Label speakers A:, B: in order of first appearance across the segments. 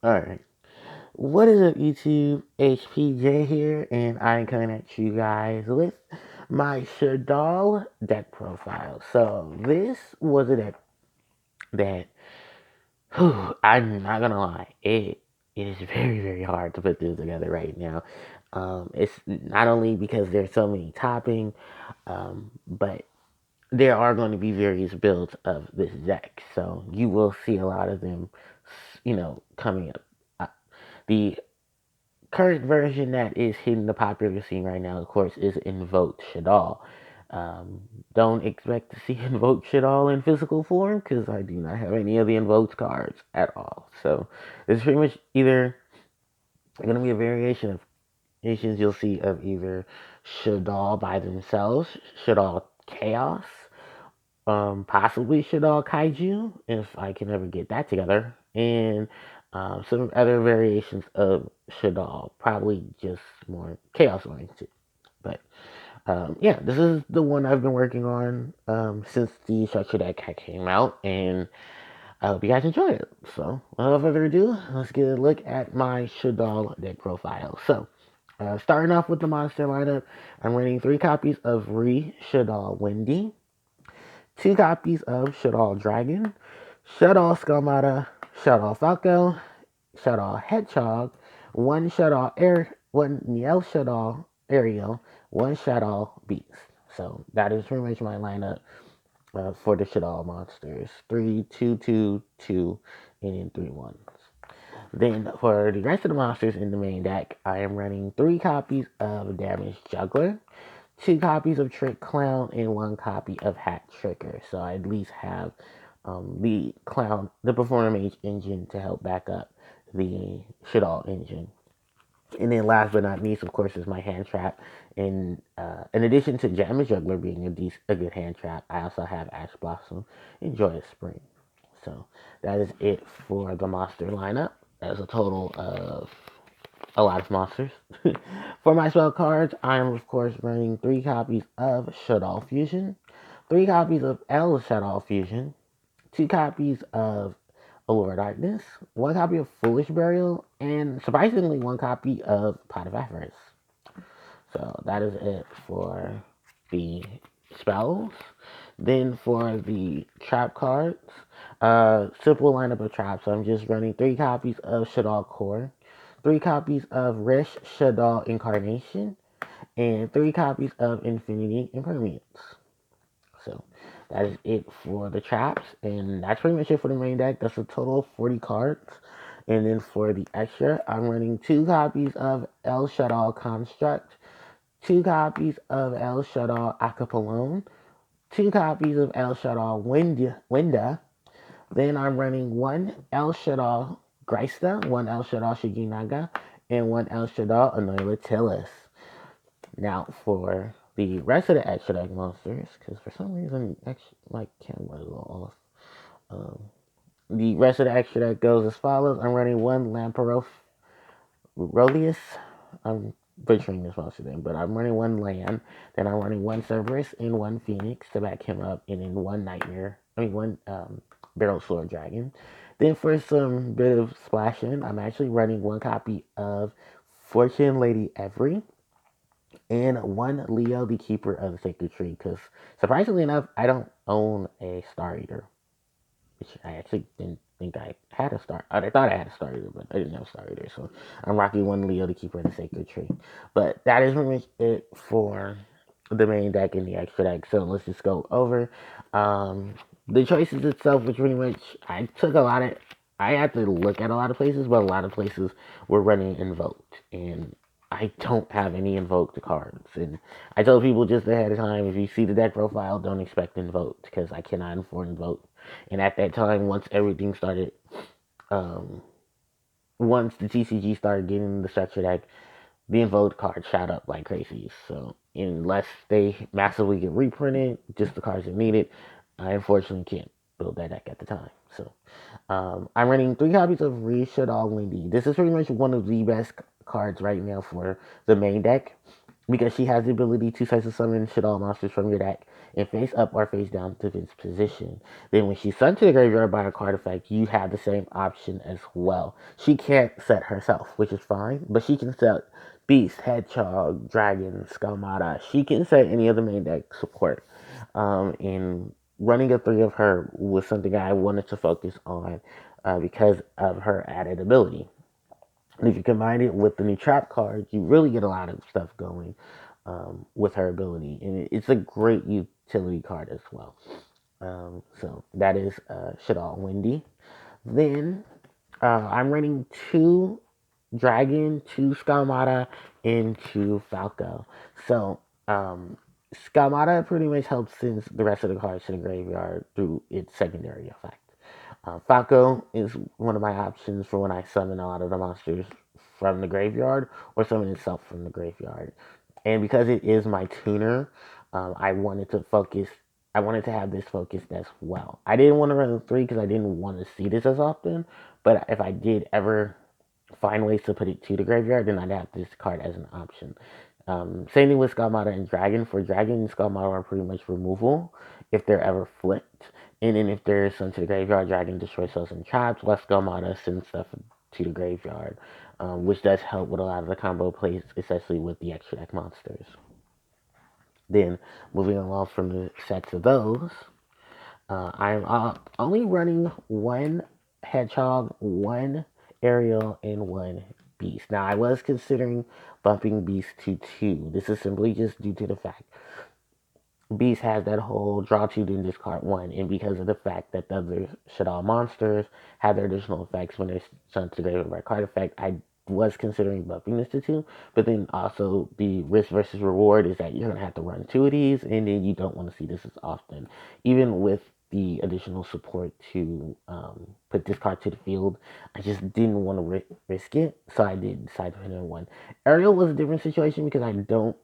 A: Alright. What is up, YouTube? HPJ here, and I'm coming at you guys with my Shaddoll deck profile. So, this was a deck that, I'm not gonna lie, it is very, very hard to put this together right now. It's not only because there's so many topping, but there are going to be various builds of this deck. So, you will see a lot of them, coming up. The current version that is hitting the popular scene right now, of course, is Invoked Shaddoll. Um, don't expect to see Invoked Shaddoll in physical form because I do not have any of the Invoked cards at all. So it's pretty much either going to be a variation of variations you'll see of either Shaddoll by themselves, Shaddoll Chaos, possibly Shaddoll Kaiju, if I can ever get that together, and some other variations of Shaddoll, probably just more Chaos oriented. But yeah, this is the one I've been working on since the structure deck came out, and I hope you guys enjoy it. So, without further ado, let's get a look at my Shaddoll deck profile. So, starting off with the monster lineup, I'm running 3 copies of Shaddoll Wendy, 2 copies of Shaddoll Dragon, Shaddoll Skalmata, Shaddoll Falco, Shaddoll Hedgehog, one Yell Shaddoll Ariel, one Shaddoll Beast. So that is pretty much my lineup for the Shaddoll monsters. 3, 2, 2, 2, and then 3 1s. Then for the rest of the monsters in the main deck, I am running 3 copies of Damaged Juggler, 2 copies of Trick Clown, and 1 copy of Hat Tricker. So I at least have the clown, the Performer Mage engine to help back up the Shaddoll engine. And then last but not least, of course, is my hand trap. And in addition to Damage Juggler being a good hand trap, I also have Ash Blossom and Joyous Spring. So that is it for the monster lineup. That's a total of a lot of monsters. For my spell cards, I am of course running 3 copies of Shaddoll Fusion, 3 copies of L Shaddoll Fusion, 2 copies of Allure Darkness, 1 copy of Foolish Burial, and surprisingly 1 copy of Pot of Avarice. So that is it for the spells. Then for the trap cards, simple lineup of traps. So I'm just running 3 copies of Shaddoll Core, 3 copies of Resh Shaddoll Incarnation, and 3 copies of Infinity Impermanence. So that is it for the traps, and that's pretty much it for the main deck. That's a total of 40 cards. And then for the extra, I'm running 2 copies of El Shaddoll Construct, 2 copies of El Shaddoll Acapulone, 2 copies of El Shaddoll Winda. Then I'm running 1 El Shaddoll Greista, 1 El Shaddoll Shiginaga, and 1 El Shaddoll Anoilatilis. Now for the rest of the extra deck monsters, because for some reason my camera is a little off. The rest of the extra deck goes as follows. I'm running 1 Lamparolius. I'm butchering this monster name, but I'm running 1 Land. Then I'm running 1 Cerberus and 1 Phoenix to back him up, and then 1 Nightmare. I mean, 1 Barrel Sword Dragon. Then for some bit of splashing, I'm actually running 1 copy of Fortune Lady Every and 1 Leo, the Keeper of the Sacred Tree. Because surprisingly enough, I don't own a Star Eater, which I actually didn't think I had a Star. I thought I had a Star Eater, but I didn't have a Star Eater. So I'm rocking 1 Leo, the Keeper of the Sacred Tree. But that is pretty much it for the main deck and the extra deck. So let's just go over the choices itself, which pretty much I took a lot of. I had to look at a lot of places, but a lot of places were running invoked, and I don't have any invoked cards. And I told people just ahead of time, if you see the deck profile, don't expect invoked because I cannot afford invoked. And at that time, once everything started, um, once the TCG started getting the structure deck, the invoked cards shot up like crazy. So unless they massively get reprinted, just the cards that need it, I unfortunately can't build that deck at the time. So I'm running 3 copies of Shaddoll Wendy. This is pretty much one of the best cards right now for the main deck. because she has the ability to cycle summon Shaddoll monsters from your deck in face up or face down to its position. Then when she's sent to the graveyard by a card effect, you have the same option as well. She can't set herself, which is fine, but she can set Beast, Hedgehog, Dragon, Skalmata. She can set any of the main deck support. And running a three of her was something I wanted to focus on because of her added ability. And if you combine it with the new trap card, you really get a lot of stuff going with her ability. And it's a great utility card as well. So that is Shaddoll Wendy. Then I'm running two Dragon, two Skalmata, and two Falco. So Skalmata pretty much helps send the rest of the cards to the graveyard through its secondary effect. Falco is one of my options for when I summon a lot of the monsters from the graveyard or summon itself from the graveyard. And because it is my tuner, I wanted to focus. I wanted to have this focused as well. I didn't want to run the three because I didn't want to see this as often. But if I did ever find ways to put it to the graveyard, then I'd have this card as an option. Same thing with Skalmata and Dragon. For Dragon and Skalmata are pretty much removal if they're ever flipped. And then if they're sent to the graveyard, Dragon destroys those and traps, while Skalmata sends stuff to the graveyard, which does help with a lot of the combo plays, especially with the extra deck monsters. Then, moving along from the sets of those, I'm only running one Hedgehog, one Aerial, and one Beast. Now, I was considering bumping Beast to two. This is simply just due to the fact Beast has that whole draw two, then discard one, and because of the fact that the other Shaddolls monsters have their additional effects when they're sent to graveyard by card effect, I was considering bumping this to two, but then also the risk versus reward is that you're gonna have to run two of these, and then you don't want to see this as often, even with the additional support to put this card to the field. I just didn't want to risk it, so I did decide to put in one. Ariel was a different situation because I don't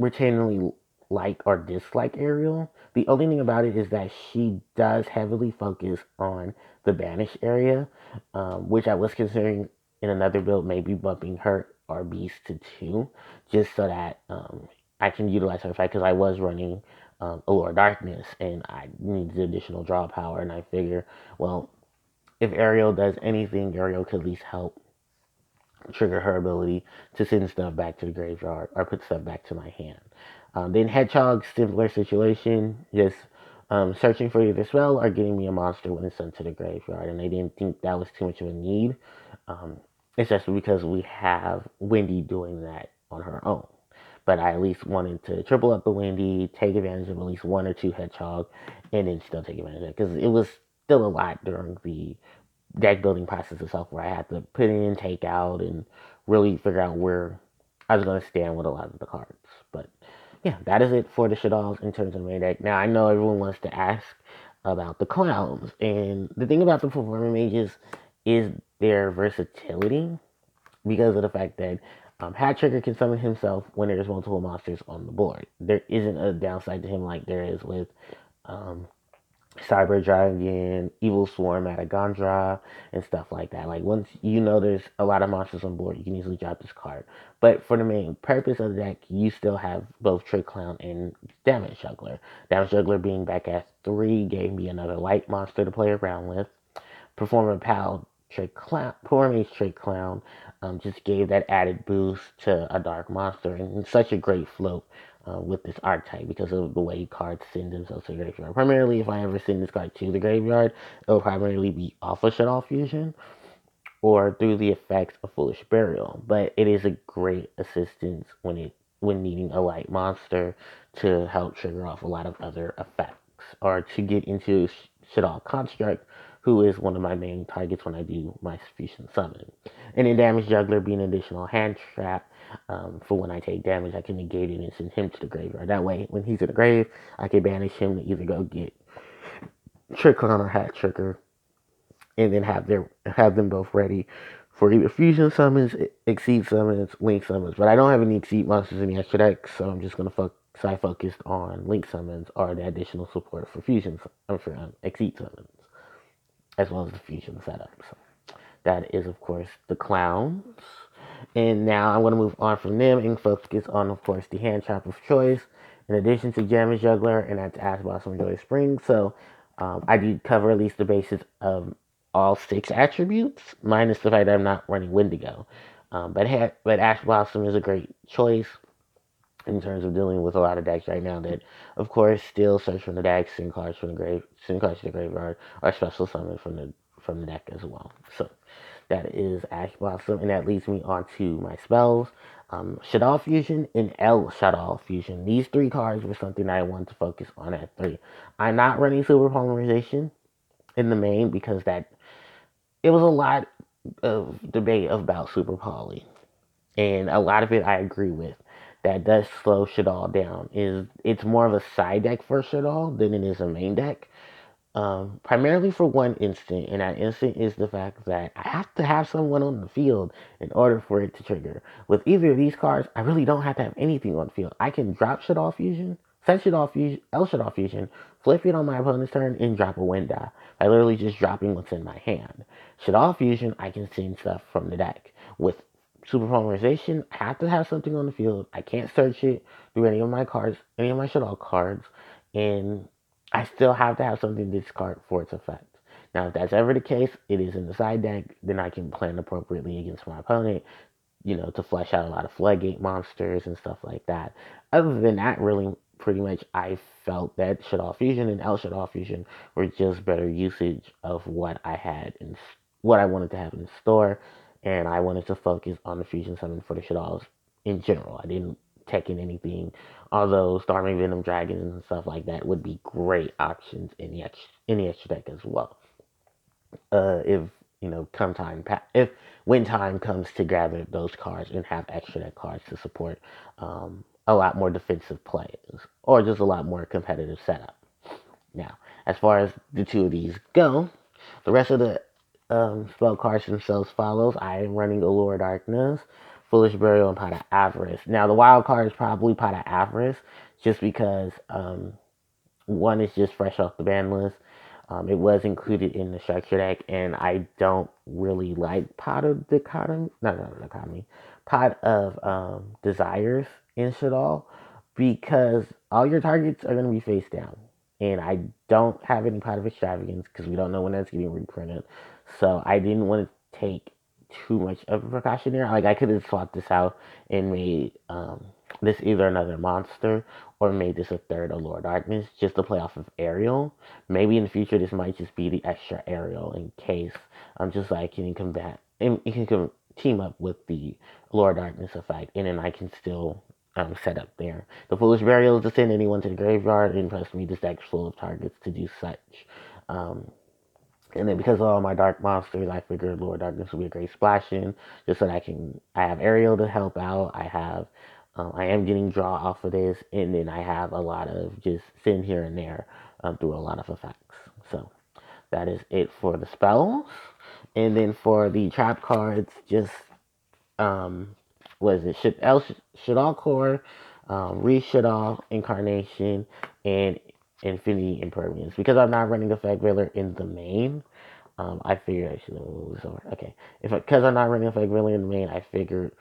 A: routinely like or dislike Ariel. The only thing about it is that she does heavily focus on the banish area, which I was considering in another build, maybe bumping her or Beast to two, just so that I can utilize her effect because I was running Allure Darkness and I needed additional draw power, and I figure, well, if Ariel does anything, Ariel could at least help trigger her ability to send stuff back to the graveyard or put stuff back to my hand. Then Hedgehog's simpler situation, just searching for either spell or getting me a monster when it's sent to the graveyard. And I didn't think that was too much of a need, um, especially because we have Wendy doing that on her own. But I at least wanted to triple up the Wendy, take advantage of at least one or two Hedgehog, and then still take advantage of it. Because it was still a lot during the deck building process itself where I had to put in, take out, and really figure out where I was going to stand with a lot of the cards. But yeah, that is it for the Shaddolls in terms of main deck. Now, I know everyone wants to ask about the clowns, and the thing about the performing mages is their versatility because of the fact that Hat Trigger can summon himself when there's multiple monsters on the board. There isn't a downside to him like there is with um, Cyber Dragon, Evil Swarm, Atagandra, and stuff like that. Like, once you know there's a lot of monsters on board, you can easily drop this card. But for the main purpose of the deck, you still have both Trick Clown and Damage Juggler. Damage Juggler being back at 3 gave me another light monster to play around with. Performer Pal Trick Clown, Poor Mage Trick Clown, just gave that added boost to a dark monster, and such a great float with this archetype because of the way cards send themselves to the graveyard. Primarily, if I ever send this card to the graveyard, it'll primarily be off of Shaddoll Fusion or through the effects of Foolish Burial. But it is a great assistance when needing a light monster to help trigger off a lot of other effects or to get into Shaddoll Construct, who is one of my main targets when I do my fusion summon. And then Damage Juggler being an additional hand trap for when I take damage, I can negate it and send him to the graveyard. That way, when he's in the grave, I can banish him to either go get Trick on or Hat Trigger, and then have them both ready for either fusion summons, exceed summons, link summons. But I don't have any exceed monsters in the extra deck, so I'm just gonna so I focused on link summons or the additional support for fusion, for exceed summons, as well as the fusion setup. So that is, of course, the clowns. And now I'm going to move on from them and focus on, of course, the hand trap of choice. In addition to Gem Juggler, and that's Ash Blossom Joy Spring. So I did cover at least the basis of all 6 attributes, minus the fact that I'm not running Wendigo. But Ash Blossom is a great choice in terms of dealing with a lot of decks right now that, of course, still search from the deck, send cards to the graveyard, or special summon from the deck as well. So that is Ash Blossom, and that leads me on to my spells. Shaddoll Fusion and El Shaddoll Fusion. These 3 cards were something I wanted to focus on at 3. I'm not running Super Polymerization in the main because that it was a lot of debate about Super Poly, and a lot of it I agree with. That does slow Shaddoll down. It's more of a side deck for Shaddoll than it is a main deck. Primarily for one instant, and that instant is the fact that I have to have someone on the field in order for it to trigger. With either of these cards, I really don't have to have anything on the field. I can drop Shaddoll Fusion, set Shaddoll Fusion, El Shaddoll Fusion, flip it on my opponent's turn, and drop a wind die by literally just dropping what's in my hand. Shaddoll Fusion, I can send stuff from the deck. With Super Polymerization, I have to have something on the field. I can't search it through any of my cards, any of my Shaddoll cards, and I still have to have something to discard for its effect. Now, if that's ever the case, it is in the side deck, then I can plan appropriately against my opponent, to flesh out a lot of floodgate monsters and stuff like that. Other than that, really, pretty much, I felt that Shaddoll Fusion and El Shaddoll Fusion were just better usage of what I wanted to have in store, and I wanted to focus on the Fusion Summon for the Shaddolls in general. I didn't take in anything, although Storming Venom Dragons and stuff like that would be great options in the extra deck as well. If if when time comes to gather those cards and have extra deck cards to support a lot more defensive plays or just a lot more competitive setup. Now, as far as the 2 of these go, the rest of the spell cards themselves follows. I am running Allure Darkness, Foolish Burial, and Pot of Avarice. Now, the wild card is probably Pot of Avarice, just because one is just fresh off the ban list. It was included in the structure deck, and I don't really like Pot of Dichotomy. No, not Dichotomy. Pot of Desires in Shaddoll, because all your targets are going to be face down. And I don't have any Pot of Extravagance because we don't know when that's getting reprinted. So I didn't want to take too much of a precaution there. Like, I could have swapped this out and made this either another monster or made this a third Allure Darkness just to play off of Aerial. Maybe in the future this might just be the extra Aerial in case just so I can combat and it can team up with the Allure Darkness effect, and then I can still set up there. The Foolish Burial is to send anyone to the graveyard, and trust me, this deck's full of targets to do such. And then because of all my dark monsters, I figured Lord Darkness would be a great splash in, just so that I have Ariel to help out. I am getting draw off of this, and then I have a lot of just sitting here and there through a lot of effects. So that is it for the spells. And then for the trap cards, just was it Shaddoll Core, Shaddoll Incarnation, and Infinity Impermanence. Because I'm not running Effect Veiler in the main, I figured I should move this over. Okay, because I'm not running Effect Veiler in the main, I figured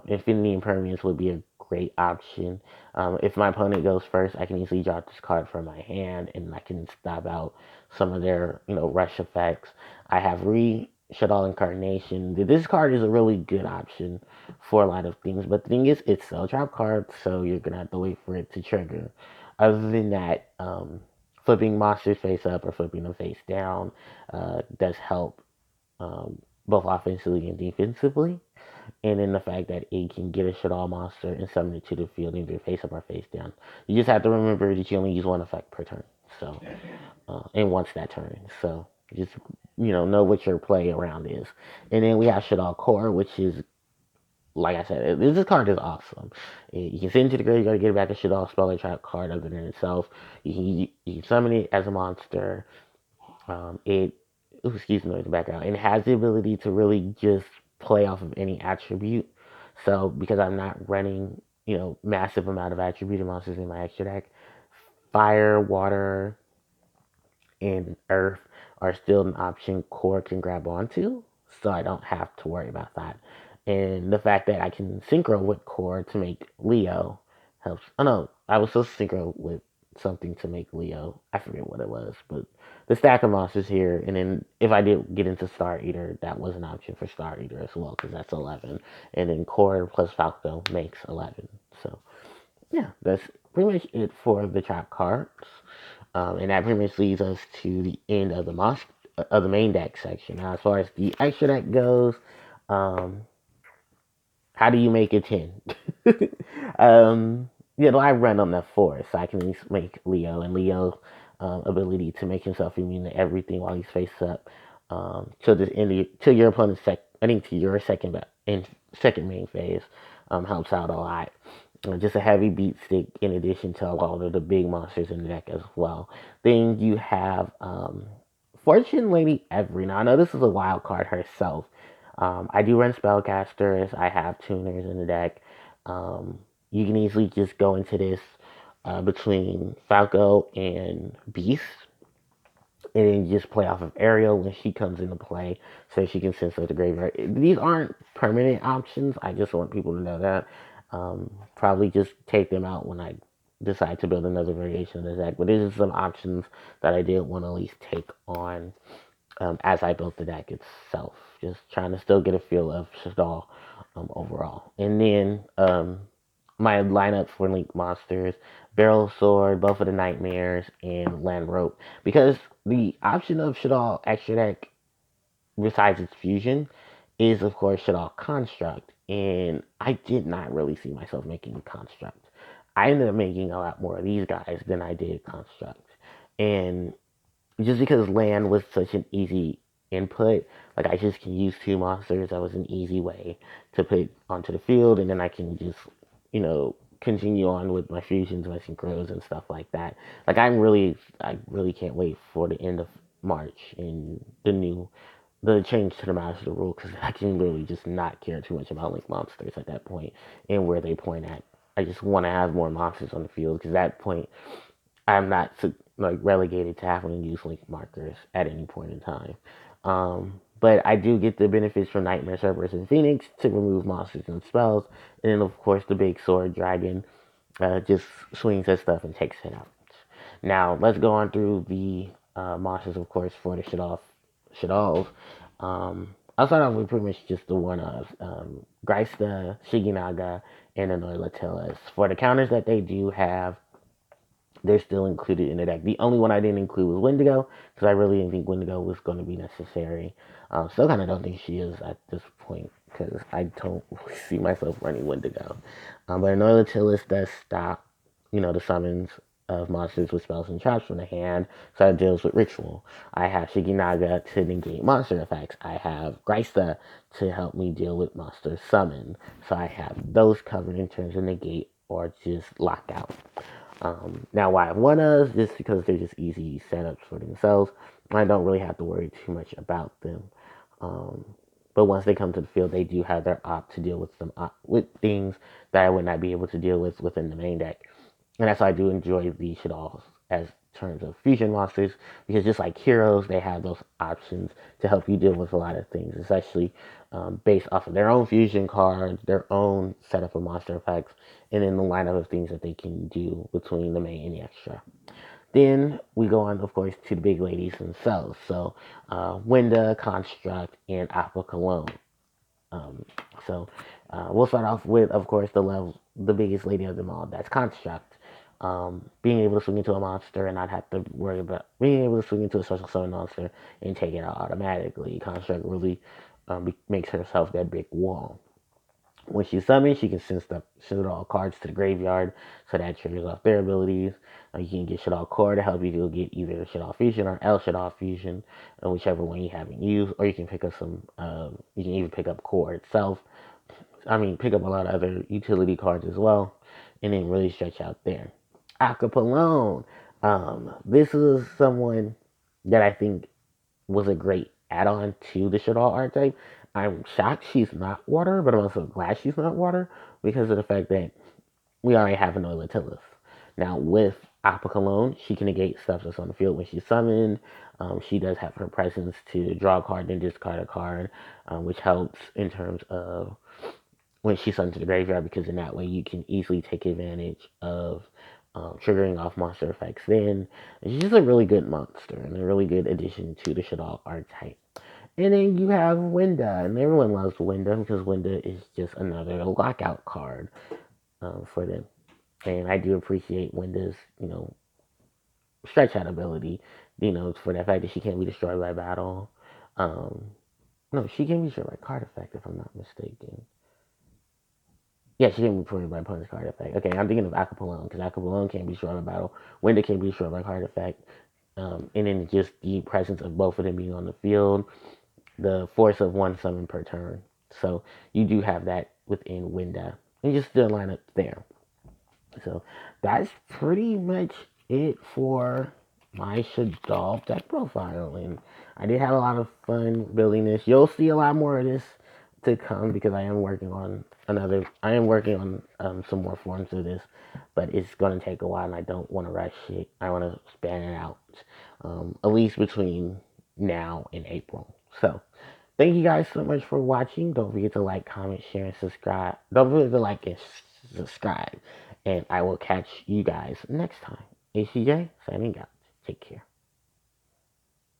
A: Infinity Impermanence would be a great option. If my opponent goes first, I can easily drop this card from my hand, and I can stop out some of their, rush effects. I have Shaddoll Incarnation. This card is a really good option for a lot of things, but the thing is, it's a trap card, so you're gonna have to wait for it to trigger. Other than that, flipping monsters face up or flipping them face down does help both offensively and defensively. And then the fact that it can get a Shaddoll monster and summon it to the field either face up or face down. You just have to remember that you only use one effect per turn. So, and once that turn. So, just, know what your play around is. And then we have Shaddoll Core, which is, like I said, this card is awesome. You can send it to the graveyard, get it back a Shaddoll spell or trap card other than itself. You can summon it as a monster. Excuse me, the background. It has the ability to really just play off of any attribute. So because I'm not running, massive amount of attributed monsters in my extra deck, fire, water, and earth are still an option core can grab onto. So I don't have to worry about that. And the fact that I can synchro with core to make Leo helps. Oh no, I was supposed to synchro with something to make Leo. I forget what it was, but the stack of monsters here, and then if I did get into Star Eater, that was an option for Star Eater as well, because that's 11. And then core plus Falco makes 11. So yeah, that's pretty much it for the trap cards. And that pretty much leads us to the end of the main deck section. Now, as far as the extra deck goes, um, how do you make a 10? I run on the 4, so I can at least make Leo, and Leo's ability to make himself immune to everything while he's face up till the end till your opponent's I think to your second main phase helps out a lot. Just a heavy beat stick in addition to a lot of the big monsters in the deck as well. Then you have Fortune Lady Every. Now I know this is a wild card herself. I do run spellcasters. I have tuners in the deck. Um, you can easily just go into this between Falco and Beast, and then just play off of Ariel when she comes into play, so she can send stuff to graveyard. These aren't permanent options. I just want people to know that. Probably just take them out when I decide to build another variation of the deck. But these are some options that I did want to at least take on as I built the deck itself. Just trying to still get a feel of Shaddoll overall. And then my lineup for Link Monsters, Barrel Sword, Buff of the Nightmares, and Land Rope. Because the option of Shaddoll extra deck, besides its fusion, is of course Shaddoll Construct. And I did not really see myself making Construct. I ended up making a lot more of these guys than I did Construct. And just because land was such an easy input, like I just can use two monsters. That was an easy way to put onto the field, and then I can just, continue on with my fusions, my synchros, and stuff like that. Like I really can't wait for the end of March and the change to the master rule, because I can literally just not care too much about Link monsters at that point and where they point at. I just want to have more monsters on the field, because at that point I'm not like relegated to having to use link markers at any point in time. But I do get the benefits from Nightmare, Cerberus, and Phoenix to remove monsters and spells, and then of course the big sword dragon just swings at stuff and takes it out. Now let's go on through the monsters, of course, for the Shaddolls. I'll start off with pretty much just the one of Greista, Shiginaga, and Anoy For the counters that they do have, they're still included in the deck. The only one I didn't include was Wendigo, because I really didn't think Wendigo was going to be necessary. Still kind of don't think she is at this point, because I don't really see myself running Wendigo. But another Tillus does stop, the summons of monsters with spells and traps from the hand, so it deals with ritual. I have Shiginaga to negate monster effects. I have Greista to help me deal with monster summon. So I have those covered in terms of negate or just lockout. Now, why I want us, just because they're just easy setups for themselves. I don't really have to worry too much about them. Um, but once they come to the field, they do have their op to deal with with things that I would not be able to deal with within the main deck. And that's why I do enjoy the Shaddolls as terms of fusion monsters, because just like heroes, they have those options to help you deal with a lot of things, especially based off of their own fusion cards, their own setup of monster effects, and then the lineup of things that they can do between the main and the extra. Then we go on, of course, to the big ladies themselves. So, Winda, Construct, and Aqua Cologne. Um, we'll start off with, of course, the biggest lady of them all. That's Construct. Being able to swing into a monster and not have to worry about being able to swing into a special summon monster and take it out automatically. Construct really makes herself that big wall. When she summons, she can send all cards to the graveyard, so that triggers off their abilities. You can get Shaddoll Core to help you go get either Shaddoll Fusion or El Shaddoll Fusion, whichever one you haven't used, or you can pick up some. You can even pick up Core itself. I mean, pick up a lot of other utility cards as well, and then really stretch out there. Acapulone. This is someone that I think was a great add-on to the Shaddoll archetype. I'm shocked she's not water, but I'm also glad she's not water because of the fact that we already have an Oilatillus. Now, with Aqua Cologne, she can negate stuff that's on the field when she's summoned. She does have her presence to draw a card and discard a card, which helps in terms of when she's sent to the graveyard, because in that way you can easily take advantage of triggering off monster effects then. And she's just a really good monster and a really good addition to the Shaddoll archetype. And then you have Winda, and everyone loves Winda because Winda is just another lockout card for them. And I do appreciate Winda's, stretch out ability, for the fact that she can't be destroyed by battle. Um, no, she can be destroyed by card effect if I'm not mistaken. Yeah, she can be destroyed by punch card effect. Okay, I'm thinking of Acapulone because Acapulone can't be destroyed by battle. Winda can be destroyed by card effect. And then just the presence of both of them being on the field, the force of one summon per turn. So you do have that within Winda. And just the lineup there. So that's pretty much it for my Shaddoll deck profile. And I did have a lot of fun building this. You'll see a lot more of this to come because I am working on some more forms of this, but it's going to take a while and I don't want to rush it. I want to span it out at least between now and April. So thank you guys so much for watching. Don't forget to like, comment, share, and subscribe. Don't forget to like and subscribe. And I will catch you guys next time. ACJ signing out. Take care.